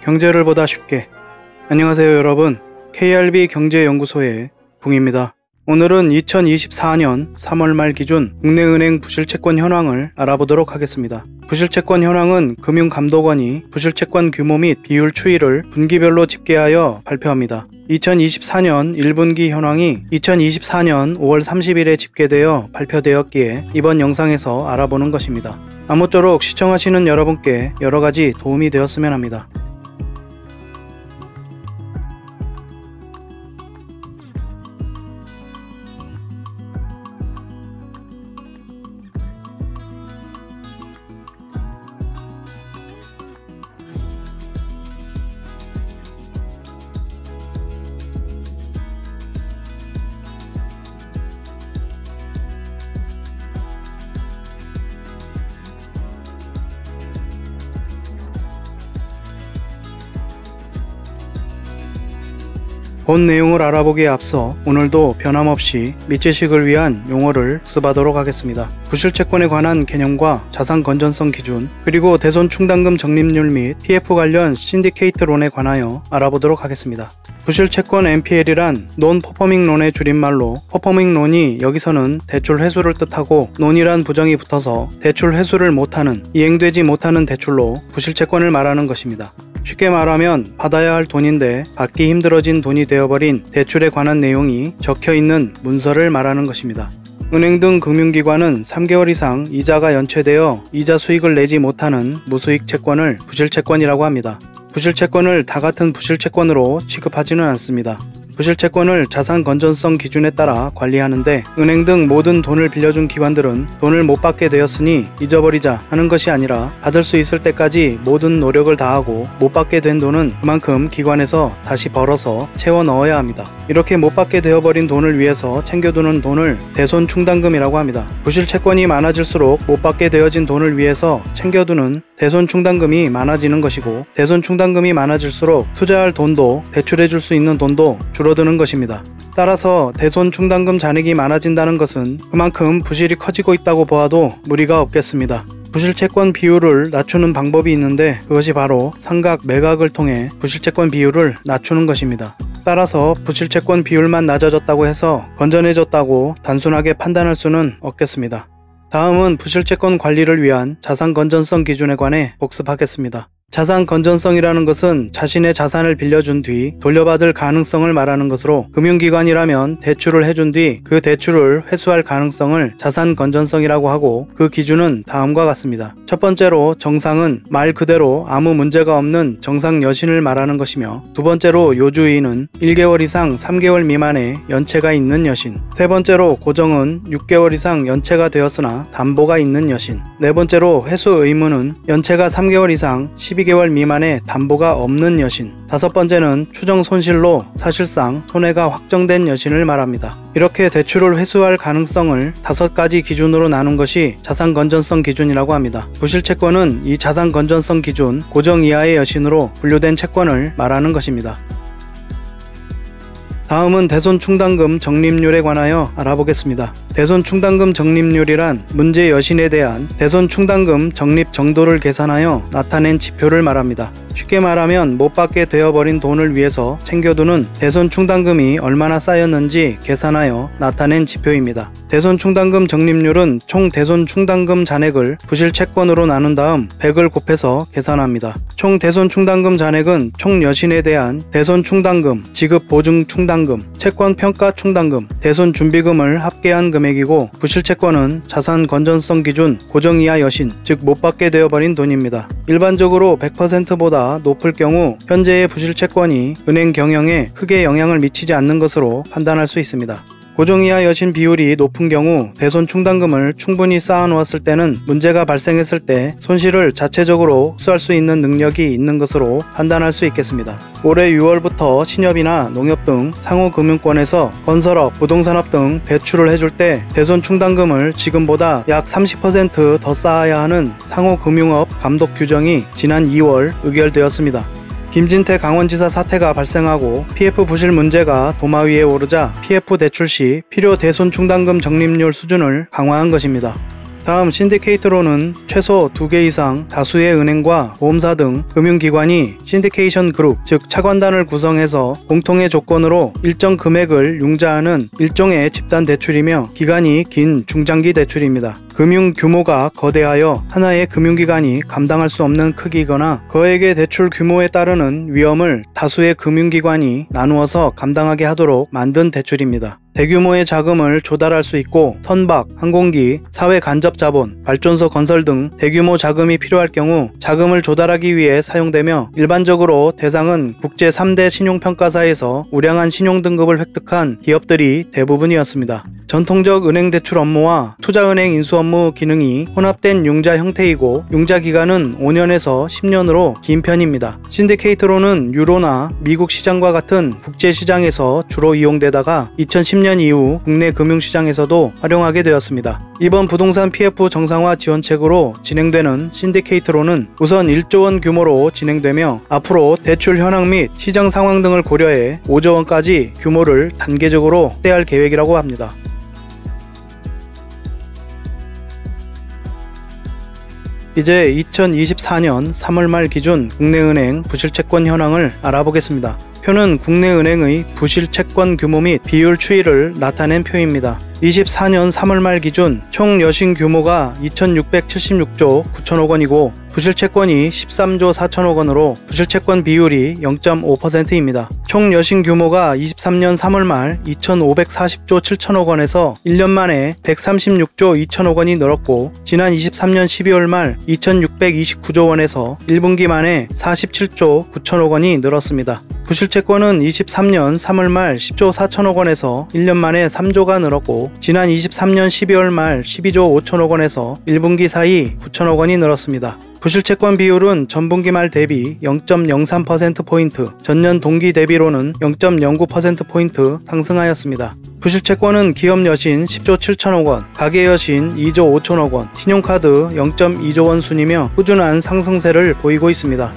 경제를 보다 쉽게. 안녕하세요 여러분, KRB 경제연구소의 붕입니다. 오늘은 2024년 3월 말 기준 국내은행 부실채권 현황을 알아보도록 하겠습니다. 부실채권 현황은 금융감독원이 부실채권 규모 및 비율 추이를 분기별로 집계하여 발표합니다. 2024년 1분기 현황이 2024년 5월 30일에 집계되어 발표되었기에 이번 영상에서 알아보는 것입니다. 아무쪼록 시청하시는 여러분께 여러가지 도움이 되었으면 합니다. 본 내용을 알아보기에 앞서 오늘도 변함없이 밑지식을 위한 용어를 복습하도록 하겠습니다. 부실채권에 관한 개념과 자산 건전성 기준, 그리고 대손충당금 적립률 및 PF 관련 신디케이트론에 관하여 알아보도록 하겠습니다. 부실채권 NPL이란 논퍼포밍 론의 줄임말로, 퍼포밍 론이 여기서는 대출 회수를 뜻하고 논이란 부정이 붙어서 대출 회수를 못하는, 이행되지 못하는 대출로 부실채권을 말하는 것입니다. 쉽게 말하면 받아야 할 돈인데 받기 힘들어진 돈이 되어버린 대출에 관한 내용이 적혀있는 문서를 말하는 것입니다. 은행 등 금융기관은 3개월 이상 이자가 연체되어 이자 수익을 내지 못하는 무수익 채권을 부실채권이라고 합니다. 부실채권을 다 같은 부실채권으로 취급하지는 않습니다. 부실채권을 자산 건전성 기준에 따라 관리하는데, 은행 등 모든 돈을 빌려준 기관들은 돈을 못 받게 되었으니 잊어버리자 하는 것이 아니라 받을 수 있을 때까지 모든 노력을 다하고 못 받게 된 돈은 그만큼 기관에서 다시 벌어서 채워 넣어야 합니다. 이렇게 못 받게 되어버린 돈을 위해서 챙겨두는 돈을 대손충당금이라고 합니다. 부실채권이 많아질수록 못 받게 되어진 돈을 위해서 챙겨두는 대손충당금이 많아지는 것이고, 대손충당금이 많아질수록 투자할 돈도 대출해줄 수 있는 돈도 줄어드는 것입니다. 따라서 대손충당금 잔액이 많아진다는 것은 그만큼 부실이 커지고 있다고 보아도 무리가 없겠습니다. 부실채권 비율을 낮추는 방법이 있는데, 그것이 바로 상각, 매각을 통해 부실채권 비율을 낮추는 것입니다. 따라서 부실채권 비율만 낮아졌다고 해서 건전해졌다고 단순하게 판단할 수는 없겠습니다. 다음은 부실채권 관리를 위한 자산 건전성 기준에 관해 복습하겠습니다. 자산 건전성이라는 것은 자신의 자산을 빌려준 뒤 돌려받을 가능성을 말하는 것으로, 금융기관이라면 대출을 해준 뒤 그 대출을 회수할 가능성을 자산 건전성이라고 하고, 그 기준은 다음과 같습니다. 첫 번째로 정상은 말 그대로 아무 문제가 없는 정상 여신을 말하는 것이며, 두 번째로 요주의는 1개월 이상 3개월 미만의 연체가 있는 여신, 세 번째로 고정은 6개월 이상 연체가 되었으나 담보가 있는 여신, 네 번째로 회수 의무는 연체가 3개월 이상 12개월 미만의 담보가 없는 여신, 다섯 번째는 추정 손실로 사실상 손해가 확정된 여신을 말합니다. 이렇게 대출을 회수할 가능성을 5가지 기준으로 나눈 것이 자산 건전성 기준이라고 합니다. 부실채권은 이 자산 건전성 기준 고정 이하의 여신으로 분류된 채권을 말하는 것입니다. 다음은 대손충당금 적립률에 관하여 알아보겠습니다. 대손충당금 적립률이란 문제 여신에 대한 대손충당금 적립 정도를 계산하여 나타낸 지표를 말합니다. 쉽게 말하면 못 받게 되어버린 돈을 위해서 챙겨두는 대손충당금이 얼마나 쌓였는지 계산하여 나타낸 지표입니다. 대손충당금 적립률은 총 대손충당금 잔액을 부실채권으로 나눈 다음 100을 곱해서 계산합니다. 총 대손충당금 잔액은 총 여신에 대한 대손충당금, 지급보증충당금, 채권평가충당금, 대손준비금을 합계한 금액이고, 부실채권은 자산 건전성 기준 고정 이하 여신, 즉 못 받게 되어버린 돈입니다. 일반적으로 100%보다 높을 경우 현재의 부실채권이 은행 경영에 크게 영향을 미치지 않는 것으로 판단할 수 있습니다. 고정이하 여신 비율이 높은 경우 대손 충당금을 충분히 쌓아 놓았을 때는 문제가 발생했을 때 손실을 자체적으로 흡수할 수 있는 능력이 있는 것으로 판단할 수 있겠습니다. 올해 6월부터 신협이나 농협 등 상호금융권에서 건설업, 부동산업 등 대출을 해줄 때 대손 충당금을 지금보다 약 30% 더 쌓아야 하는 상호금융업 감독 규정이 지난 2월 의결되었습니다. 김진태 강원지사 사태가 발생하고 PF 부실 문제가 도마 위에 오르자 PF 대출 시 필요 대손 충당금 적립률 수준을 강화한 것입니다. 다음 신디케이트로는 최소 2개 이상 다수의 은행과 보험사 등 금융기관이 신디케이션 그룹, 즉 차관단을 구성해서 공통의 조건으로 일정 금액을 융자하는 일종의 집단 대출이며 기간이 긴 중장기 대출입니다. 금융 규모가 거대하여 하나의 금융기관이 감당할 수 없는 크기이거나 거액의 대출 규모에 따르는 위험을 다수의 금융기관이 나누어서 감당하게 하도록 만든 대출입니다. 대규모의 자금을 조달할 수 있고 선박, 항공기, 사회 간접 자본, 발전소 건설 등 대규모 자금이 필요할 경우 자금을 조달하기 위해 사용되며 일반적으로 대상은 국제 3대 신용평가사에서 우량한 신용등급을 획득한 기업들이 대부분이었습니다. 전통적 은행 대출 업무와 투자은행 인수 업무 기능이 혼합된 융자 형태이고 융자 기간은 5년에서 10년으로 긴 편입니다. 신디케이트로는 유로나 미국 시장과 같은 국제 시장에서 주로 이용되다가 2010년 이후 국내 금융시장에서도 활용하게 되었습니다. 이번 부동산 PF 정상화 지원책으로 진행되는 신디케이트로는 우선 1조 원 규모로 진행되며 앞으로 대출 현황 및 시장 상황 등을 고려해 5조 원까지 규모를 단계적으로 확대할 계획이라고 합니다. 이제 2024년 3월 말 기준 국내은행 부실채권 현황을 알아보겠습니다. 표는 국내은행의 부실채권 규모 및 비율 추이를 나타낸 표입니다. 24년 3월 말 기준 총 여신 규모가 2,676조 9천억 원이고 부실채권이 13조 4천억 원으로 부실채권 비율이 0.5%입니다. 총 여신 규모가 23년 3월 말 2,540조 7천억 원에서 1년 만에 136조 2천억 원이 늘었고 지난 23년 12월 말 2,629조 원에서 1분기 만에 47조 9천억 원이 늘었습니다. 부실채권은 23년 3월 말 10조 4천억 원에서 1년 만에 3조가 늘었고 지난 23년 12월 말 12조 5천억 원에서 1분기 사이 9천억 원이 늘었습니다. 부실채권 비율은 전분기 말 대비 0.03%포인트, 전년 동기 대비로는 0.09%포인트 상승하였습니다. 부실채권은 기업 여신 10조 7천억 원, 가계 여신 2조 5천억 원, 신용카드 0.2조 원 순이며 꾸준한 상승세를 보이고 있습니다.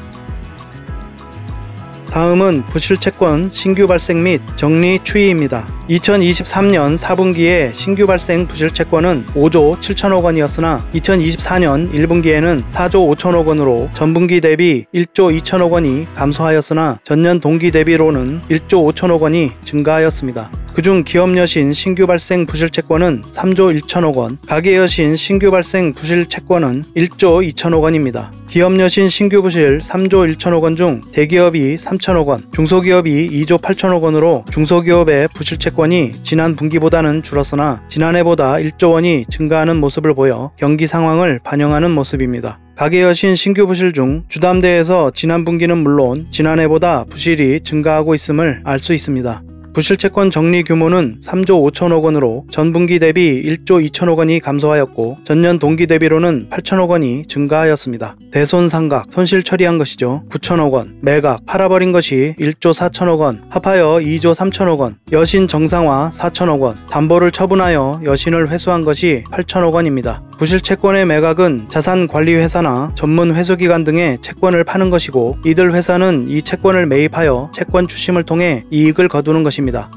다음은 부실채권 신규 발생 및 정리 추이입니다. 2023년 4분기에 신규 발생 부실채권은 5조 7천억 원이었으나 2024년 1분기에는 4조 5천억 원으로 전분기 대비 1조 2천억 원이 감소하였으나 전년 동기 대비로는 1조 5천억 원이 증가하였습니다. 그중 기업 여신 신규 발생 부실채권은 3조 1천억 원, 가계 여신 신규 발생 부실채권은 1조 2천억 원입니다. 기업 여신 신규 부실 3조 1천억 원 중 대기업이 3천억 원, 중소기업이 2조 8천억 원으로 중소기업의 부실채권이 지난 분기보다는 줄었으나 지난해보다 1조 원이 증가하는 모습을 보여 경기 상황을 반영하는 모습입니다. 가계 여신 신규 부실 중 주담대에서 지난 분기는 물론 지난해보다 부실이 증가하고 있음을 알 수 있습니다. 부실채권 정리 규모는 3조 5천억 원으로 전분기 대비 1조 2천억 원이 감소하였고 전년 동기 대비로는 8천억 원이 증가하였습니다. 대손상각, 손실 처리한 것이죠. 9천억 원, 매각, 팔아버린 것이 1조 4천억 원, 합하여 2조 3천억 원, 여신 정상화 4천억 원, 담보를 처분하여 여신을 회수한 것이 8천억 원입니다. 부실채권의 매각은 자산관리회사나 전문 회수기관 등의 채권을 파는 것이고 이들 회사는 이 채권을 매입하여 채권 추심을 통해 이익을 거두는 것입니다.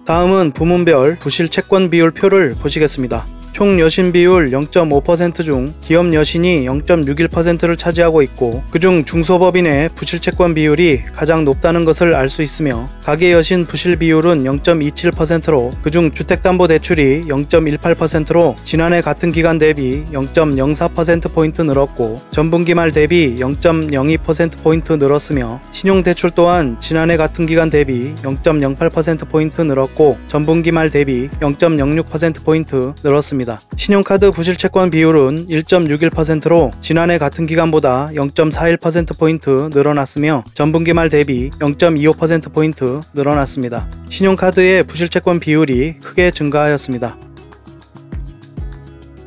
다음은 부문별 부실채권 비율 표를 보시겠습니다. 총 여신 비율 0.5% 중 기업 여신이 0.61%를 차지하고 있고 그중 중소법인의 부실채권 비율이 가장 높다는 것을 알 수 있으며 가계 여신 부실 비율은 0.27%로 그중 주택담보대출이 0.18%로 지난해 같은 기간 대비 0.04%포인트 늘었고 전분기 말 대비 0.02%포인트 늘었으며 신용대출 또한 지난해 같은 기간 대비 0.08%포인트 늘었고 전분기 말 대비 0.06%포인트 늘었습니다. 있습니다. 신용카드 부실채권 비율은 1.61%로 지난해 같은 기간보다 0.41%포인트 늘어났으며 전분기 말 대비 0.25%포인트 늘어났습니다. 신용카드의 부실채권 비율이 크게 증가하였습니다.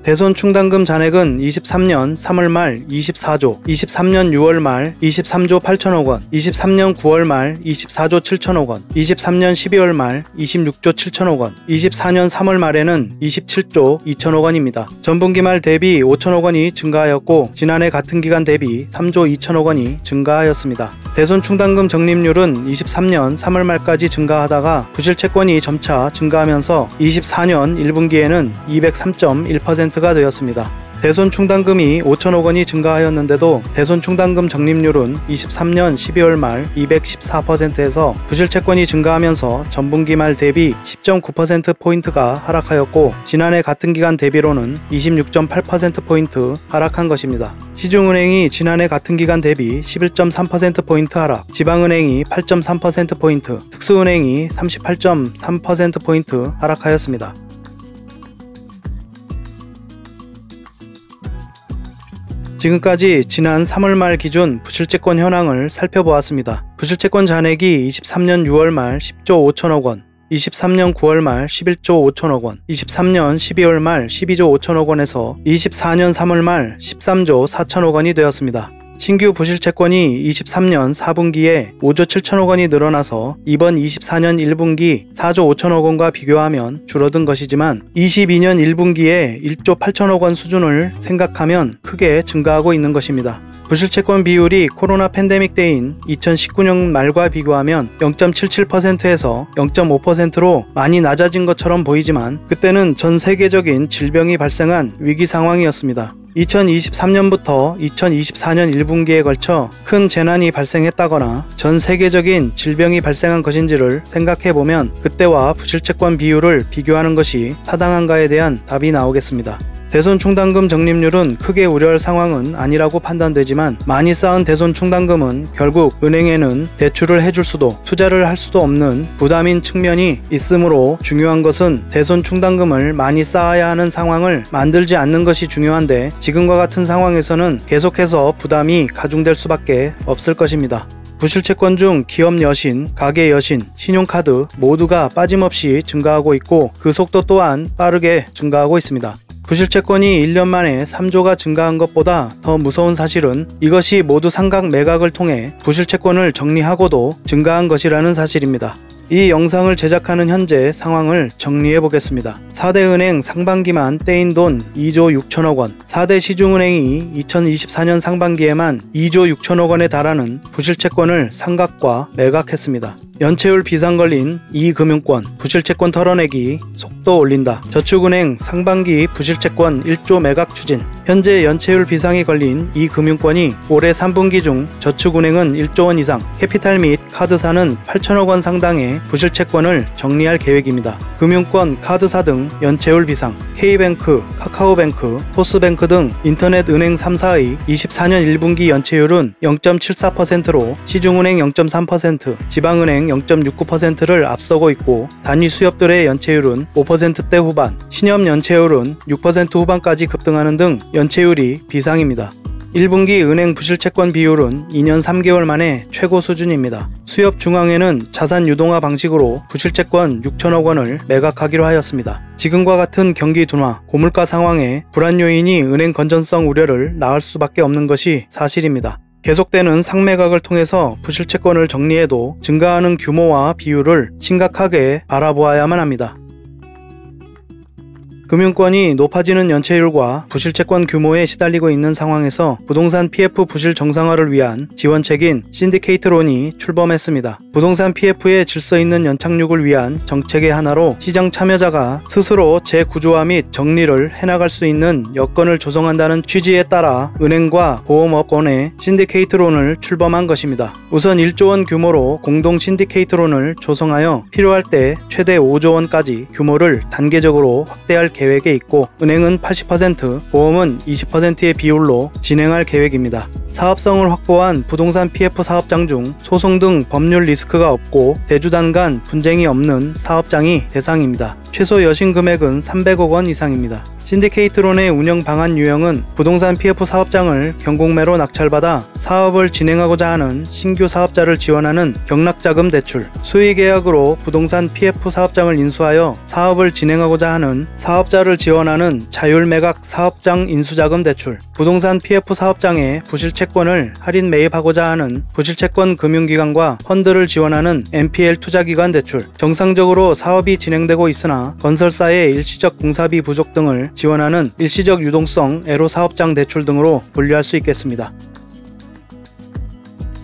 대손 충당금 잔액은 23년 3월 말 24조, 23년 6월 말 23조 8천억 원, 23년 9월 말 24조 7천억 원, 23년 12월 말 26조 7천억 원, 24년 3월 말에는 27조 2천억 원입니다. 전분기 말 대비 5천억 원이 증가하였고 지난해 같은 기간 대비 3조 2천억 원이 증가하였습니다. 대손 충당금 적립률은 23년 3월 말까지 증가하다가 부실채권이 점차 증가하면서 24년 1분기에는 203.1%가 되었습니다. 대손 충당금이 5천억 원이 증가하였는데도 대손 충당금 적립률은 23년 12월 말 214%에서 부실채권이 증가하면서 전분기 말 대비 10.9%포인트가 하락하였고 지난해 같은 기간 대비로는 26.8%포인트 하락한 것입니다. 시중은행이 지난해 같은 기간 대비 11.3%포인트 하락, 지방은행이 8.3%포인트, 특수은행이 38.3%포인트 하락하였습니다. 지금까지 지난 3월 말 기준 부실채권 현황을 살펴보았습니다. 부실채권 잔액이 23년 6월 말 10조 5천억 원, 23년 9월 말 11조 5천억 원, 23년 12월 말 12조 5천억 원에서 24년 3월 말 13조 4천억 원이 되었습니다. 신규 부실채권이 23년 4분기에 5조 7천억 원이 늘어나서 이번 24년 1분기 4조 5천억 원과 비교하면 줄어든 것이지만 22년 1분기에 1조 8천억 원 수준을 생각하면 크게 증가하고 있는 것입니다. 부실채권 비율이 코로나 팬데믹 때인 2019년 말과 비교하면 0.77%에서 0.5%로 많이 낮아진 것처럼 보이지만 그때는 전 세계적인 질병이 발생한 위기 상황이었습니다. 2023년부터 2024년 1분기에 걸쳐 큰 재난이 발생했다거나 전 세계적인 질병이 발생한 것인지를 생각해보면 그때와 부실채권 비율을 비교하는 것이 타당한가에 대한 답이 나오겠습니다. 대손 충당금 적립률은 크게 우려할 상황은 아니라고 판단되지만 많이 쌓은 대손 충당금은 결국 은행에는 대출을 해줄 수도 투자를 할 수도 없는 부담인 측면이 있으므로 중요한 것은 대손 충당금을 많이 쌓아야 하는 상황을 만들지 않는 것이 중요한데 지금과 같은 상황에서는 계속해서 부담이 가중될 수밖에 없을 것입니다. 부실채권 중 기업 여신, 가계 여신, 신용카드 모두가 빠짐없이 증가하고 있고 그 속도 또한 빠르게 증가하고 있습니다. 부실채권이 1년 만에 3조가 증가한 것보다 더 무서운 사실은 이것이 모두 상각 매각을 통해 부실채권을 정리하고도 증가한 것이라는 사실입니다. 이 영상을 제작하는 현재 상황을 정리해 보겠습니다. 4대 은행 상반기만 떼인 돈 2조 6천억 원, 4대 시중은행이 2024년 상반기에만 2조 6천억 원에 달하는 부실채권을 상각과 매각했습니다. 연체율 비상 걸린 이금융권, 부실채권 털어내기 속도 올린다. 저축은행 상반기 부실채권 1조 매각 추진. 현재 연체율 비상이 걸린 이금융권이 올해 3분기 중 저축은행은 1조 원 이상, 캐피탈 및 카드사는 8천억 원 상당의 부실채권을 정리할 계획입니다. 금융권, 카드사 등 연체율 비상, K뱅크, 카카오뱅크, 토스뱅크 등 인터넷 은행 3사의 24년 1분기 연체율은 0.74%로 시중은행 0.3%, 지방은행 0.69%를 앞서고 있고 단위 수협들의 연체율은 5%대 후반, 신협 연체율은 6% 후반까지 급등하는 등 연체율이 비상입니다. 1분기 은행 부실채권 비율은 2년 3개월 만에 최고 수준입니다. 수협중앙회는 자산 유동화 방식으로 부실채권 6천억 원을 매각하기로 하였습니다. 지금과 같은 경기 둔화, 고물가 상황에 불안 요인이 은행 건전성 우려를 낳을 수밖에 없는 것이 사실입니다. 계속되는 상매각을 통해서 부실채권을 정리해도 증가하는 규모와 비율을 심각하게 바라보아야만 합니다. 금융권이 높아지는 연체율과 부실채권 규모에 시달리고 있는 상황에서 부동산 PF 부실 정상화를 위한 지원책인 신디케이트론이 출범했습니다. 부동산 PF의 질서 있는 연착륙을 위한 정책의 하나로 시장 참여자가 스스로 재구조화 및 정리를 해나갈 수 있는 여건을 조성한다는 취지에 따라 은행과 보험업권에 신디케이트론을 출범한 것입니다. 우선 1조 원 규모로 공동 신디케이트론을 조성하여 필요할 때 최대 5조 원까지 규모를 단계적으로 확대할 계획에 있고 은행은 80%, 보험은 20%의 비율로 진행할 계획입니다. 사업성을 확보한 부동산 PF 사업장 중 소송 등 법률 리스크가 없고 대주단 간 분쟁이 없는 사업장이 대상입니다. 최소 여신 금액은 300억 원 이상입니다. 신디케이트론의 운영 방안 유형은 부동산 PF 사업장을 경공매로 낙찰받아 사업을 진행하고자 하는 신규 사업자를 지원하는 경락자금 대출, 수의계약으로 부동산 PF 사업장을 인수하여 사업을 진행하고자 하는 사업자를 지원하는 자율매각 사업장 인수자금 대출, 부동산 PF 사업장에 부실채권을 할인 매입하고자 하는 부실채권 금융기관과 펀드를 지원하는 NPL 투자기관 대출, 정상적으로 사업이 진행되고 있으나 건설사의 일시적 공사비 부족 등을 지원하는 일시적 유동성 애로 사업장 대출 등으로 분류할 수 있겠습니다.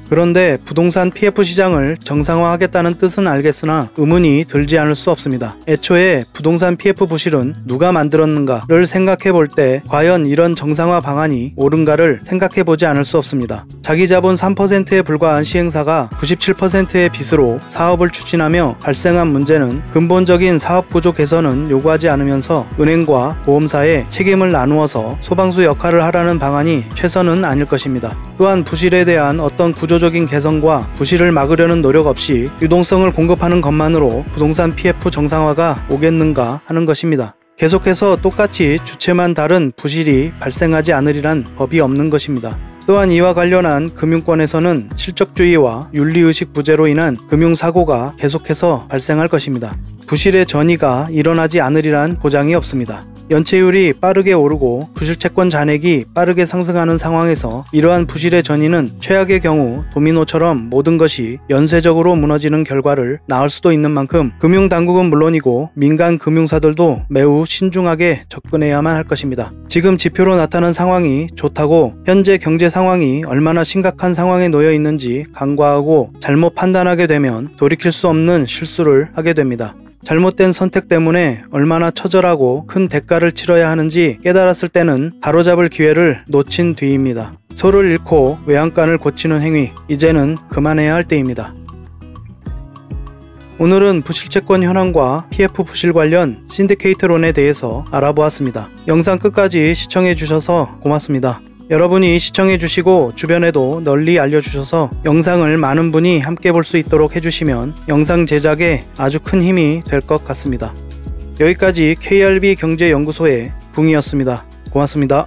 그런데 부동산 PF 시장을 정상화하겠다는 뜻은 알겠으나 의문이 들지 않을 수 없습니다. 애초에 부동산 PF 부실은 누가 만들었는가를 생각해 볼 때 과연 이런 정상화 방안이 옳은가를 생각해 보지 않을 수 없습니다. 자기 자본 3%에 불과한 시행사가 97%의 빚으로 사업을 추진하며 발생한 문제는 근본적인 사업 구조 개선은 요구하지 않으면서 은행과 보험사의 책임을 나누어서 소방수 역할을 하라는 방안이 최선은 아닐 것입니다. 또한 부실에 대한 어떤 구조적인 개선과 부실을 막으려는 노력 없이 유동성을 공급하는 것만으로 부동산 PF 정상화가 오겠는가 하는 것입니다. 계속해서 똑같이 주체만 다른 부실이 발생하지 않으리란 법이 없는 것입니다. 또한 이와 관련한 금융권에서는 실적주의와 윤리의식 부재로 인한 금융사고가 계속해서 발생할 것입니다. 부실의 전이가 일어나지 않으리란 보장이 없습니다. 연체율이 빠르게 오르고 부실채권 잔액이 빠르게 상승하는 상황에서 이러한 부실의 전이는 최악의 경우 도미노처럼 모든 것이 연쇄적으로 무너지는 결과를 낳을 수도 있는 만큼 금융당국은 물론이고 민간 금융사들도 매우 신중하게 접근해야만 할 것입니다. 지금 지표로 나타난 상황이 좋다고 현재 경제 상황이 얼마나 심각한 상황에 놓여 있는지 간과하고 잘못 판단하게 되면 돌이킬 수 없는 실수를 하게 됩니다. 잘못된 선택 때문에 얼마나 처절하고 큰 대가를 치러야 하는지 깨달았을 때는 바로잡을 기회를 놓친 뒤입니다. 소를 잃고 외양간을 고치는 행위, 이제는 그만해야 할 때입니다. 오늘은 부실채권 현황과 PF 부실 관련 신디케이트론에 대해서 알아보았습니다. 영상 끝까지 시청해주셔서 고맙습니다. 여러분이 시청해주시고 주변에도 널리 알려주셔서 영상을 많은 분이 함께 볼 수 있도록 해주시면 영상 제작에 아주 큰 힘이 될 것 같습니다. 여기까지 KRB 경제연구소의 붕이었습니다. 고맙습니다.